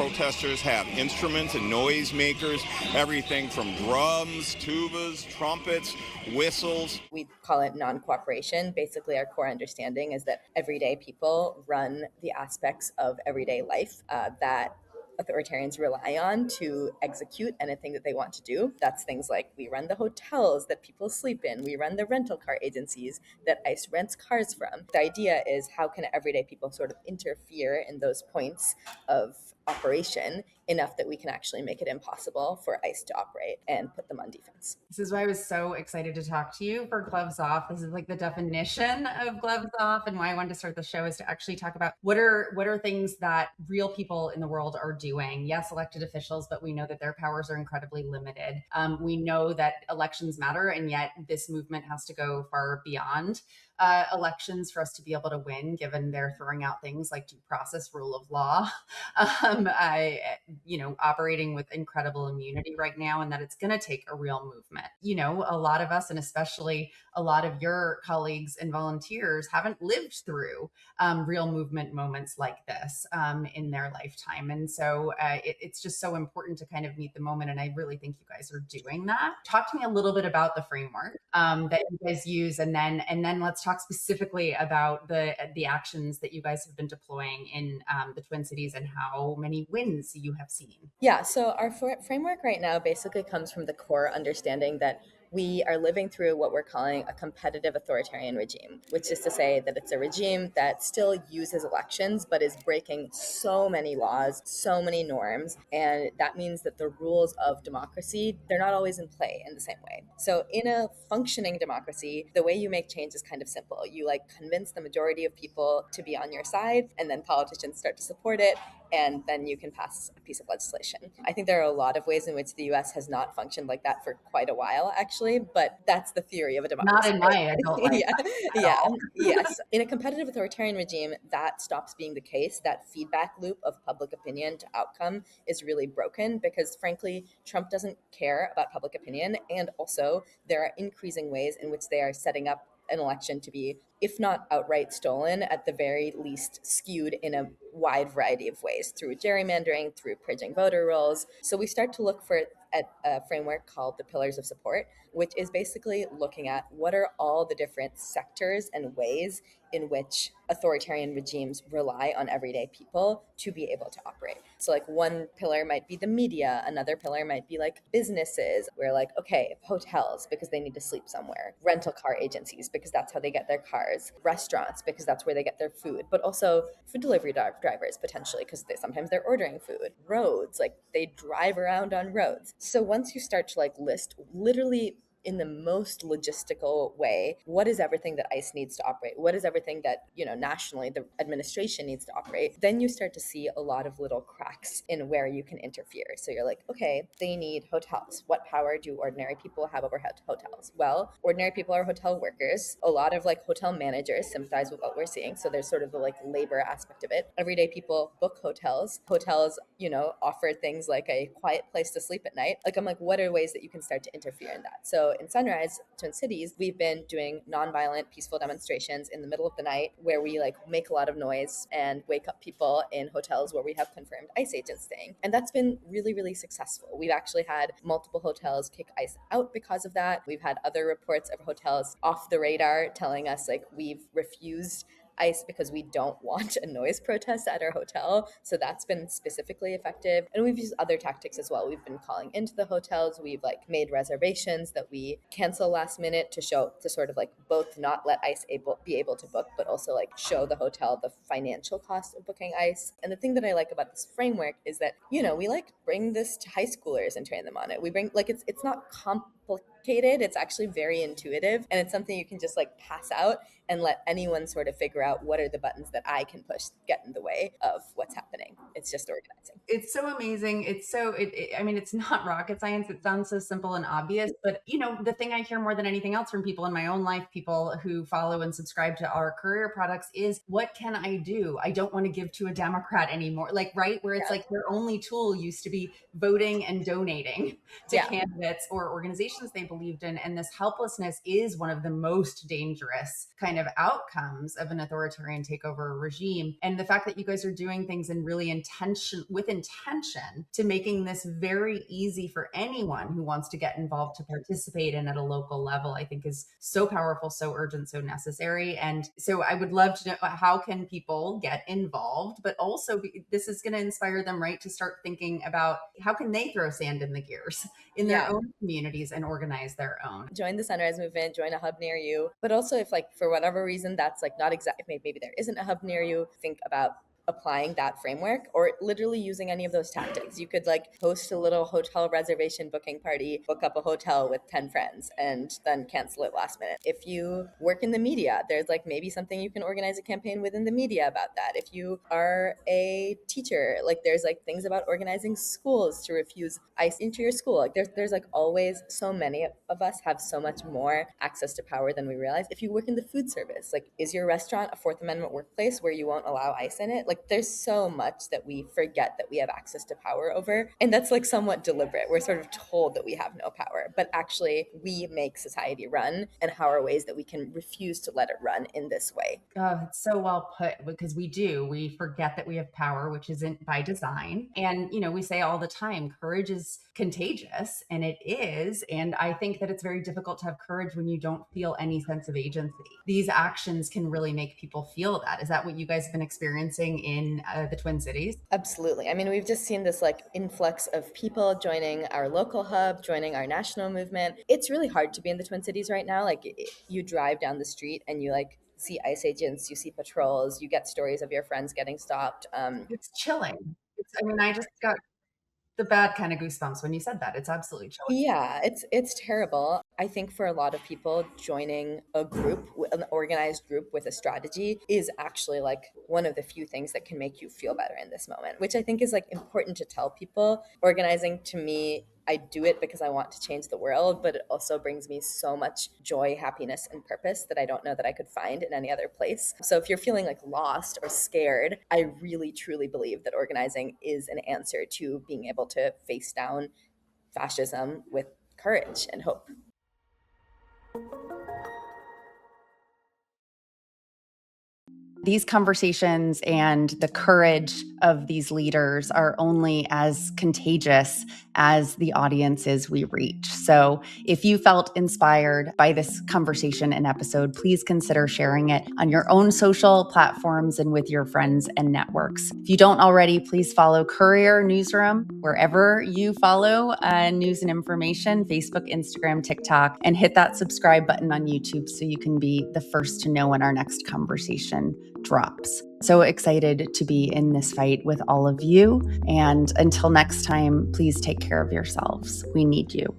protesters have instruments and noise makers, everything from drums, tubas, trumpets, whistles. We call it non-cooperation. Basically, our core understanding is that everyday people run the aspects of everyday life that authoritarians rely on to execute anything that they want to do. That's things like we run the hotels that people sleep in, we run the rental car agencies that ICE rents cars from. The idea is how can everyday people sort of interfere in those points of operation enough that we can actually make it impossible for ICE to operate and put them on defense. This is why I was so excited to talk to you for Gloves Off. This is like the definition of Gloves Off, and why I wanted to start the show is to actually talk about what are things that real people in the world are doing. Yes, elected officials, but we know that their powers are incredibly limited. We know that elections matter, and yet this movement has to go far beyond elections for us to be able to win, given they're throwing out things like due process, rule of law, operating with incredible immunity right now, and that it's going to take a real movement. A lot of us, and especially a lot of your colleagues and volunteers, haven't lived through real movement moments like this in their lifetime. And so it's just so important to kind of meet the moment. And I really think you guys are doing that. Talk to me a little bit about the framework that you guys use, and then let's talk specifically about the actions that you guys have been deploying in the Twin Cities and how many wins you have seen. Yeah, so our framework right now basically comes from the core understanding that we are living through what we're calling a competitive authoritarian regime, which is to say that it's a regime that still uses elections, but is breaking so many laws, so many norms. And that means that the rules of democracy, they're not always in play in the same way. So in a functioning democracy, the way you make change is kind of simple. You convince the majority of people to be on your side, and then politicians start to support it, and then you can pass a piece of legislation. I think there are a lot of ways in which the US has not functioned like that for quite a while, actually, but that's the theory of a democracy. Not in my adult life. Yes. In a competitive authoritarian regime, that stops being the case. That feedback loop of public opinion to outcome is really broken because, frankly, Trump doesn't care about public opinion. And also, there are increasing ways in which they are setting up an election to be, if not outright stolen, at the very least skewed in a wide variety of ways, through gerrymandering, through purging voter rolls. So we start to look at a framework called the Pillars of Support, which is basically looking at what are all the different sectors and ways in which authoritarian regimes rely on everyday people to be able to operate. So one pillar might be the media, another pillar might be businesses. We're okay, hotels because they need to sleep somewhere, rental car agencies because that's how they get their cars, restaurants because that's where they get their food, but also food delivery drivers potentially because sometimes they're ordering food, roads, they drive around on roads. So once you start to list literally in the most logistical way, what is everything that ICE needs to operate? What is everything that, nationally the administration needs to operate? Then you start to see a lot of little cracks in where you can interfere. So you're okay, they need hotels. What power do ordinary people have over hotels? Well, ordinary people are hotel workers. A lot of hotel managers sympathize with what we're seeing. So there's sort of the labor aspect of it. Everyday people book hotels. Hotels, offer things like a quiet place to sleep at night. I'm what are ways that you can start to interfere in that? So in Sunrise, Twin Cities, we've been doing nonviolent, peaceful demonstrations in the middle of the night where we make a lot of noise and wake up people in hotels where we have confirmed ICE agents staying. And that's been really, really successful. We've actually had multiple hotels kick ICE out because of that. We've had other reports of hotels off the radar telling us we've refused ICE because we don't want a noise protest at our hotel. So that's been specifically effective. And we've used other tactics as well. We've been calling into the hotels. We've made reservations that we cancel last minute to sort of both not let ICE be able to book, but also show the hotel the financial cost of booking ICE. And the thing that I like about this framework is that, we bring this to high schoolers and train them on it. We bring it's not complicated. It's actually very intuitive, and it's something you can just pass out and let anyone sort of figure out what are the buttons that I can push to get in the way of what's happening. It's just organizing. It's so amazing. It's not rocket science. It sounds so simple and obvious, but the thing I hear more than anything else from people in my own life, people who follow and subscribe to our career products, is what can I do? I don't want to give to a Democrat anymore. Right? Where it's their only tool used to be voting and donating to candidates or organizations causes they believed in. And this helplessness is one of the most dangerous kind of outcomes of an authoritarian takeover regime. And the fact that you guys are doing things in really intention to making this very easy for anyone who wants to get involved to participate in at a local level, I think is so powerful, so urgent, so necessary. And so I would love to know, how can people get involved, but also this is going to inspire them, right, to start thinking about how can they throw sand in the gears in their own communities and organize their own. Join the Sunrise Movement, join a hub near you. But also if like for whatever reason that's like not exact, maybe there isn't a hub near you, think about applying that framework or literally using any of those tactics. You could like host a little hotel reservation booking party, book up a hotel with 10 friends and then cancel it last minute. If you work in the media, there's like maybe something you can organize a campaign within the media about that. If you are a teacher, like there's like things about organizing schools to refuse ICE into your school. Like there's like always, so many of us have so much more access to power than we realize. If you work in the food service, like is your restaurant a Fourth Amendment workplace where you won't allow ICE in it? Like there's so much that we forget that we have access to power over. And that's like somewhat deliberate. We're sort of told that we have no power, but actually we make society run, and how are ways that we can refuse to let it run in this way. Oh, it's so well put, because we forget that we have power, which isn't by design. And, we say all the time, courage is contagious, and it is. And I think that it's very difficult to have courage when you don't feel any sense of agency. These actions can really make people feel that. Is that what you guys have been experiencing in the Twin Cities? Absolutely. I mean, we've just seen this like influx of people joining our local hub, joining our national movement. It's really hard to be in the Twin Cities right now. Like you drive down the street and you like see ICE agents, you see patrols, you get stories of your friends getting stopped. It's chilling. I just got the bad kind of goosebumps when you said that. It's absolutely chilling. Yeah, it's terrible. I think for a lot of people, joining a group, an organized group with a strategy, is actually like one of the few things that can make you feel better in this moment, which I think is like important to tell people. Organizing, to me, I do it because I want to change the world, but it also brings me so much joy, happiness, and purpose that I don't know that I could find in any other place. So if you're feeling like lost or scared, I really, truly believe that organizing is an answer to being able to face down fascism with courage and hope. These conversations and the courage of these leaders are only as contagious as the audiences we reach. So if you felt inspired by this conversation and episode, please consider sharing it on your own social platforms and with your friends and networks. If you don't already, please follow Courier Newsroom wherever you follow news and information, Facebook, Instagram, TikTok, and hit that subscribe button on YouTube so you can be the first to know when our next conversation drops. So excited to be in this fight with all of you. And until next time, please take care of yourselves. We need you.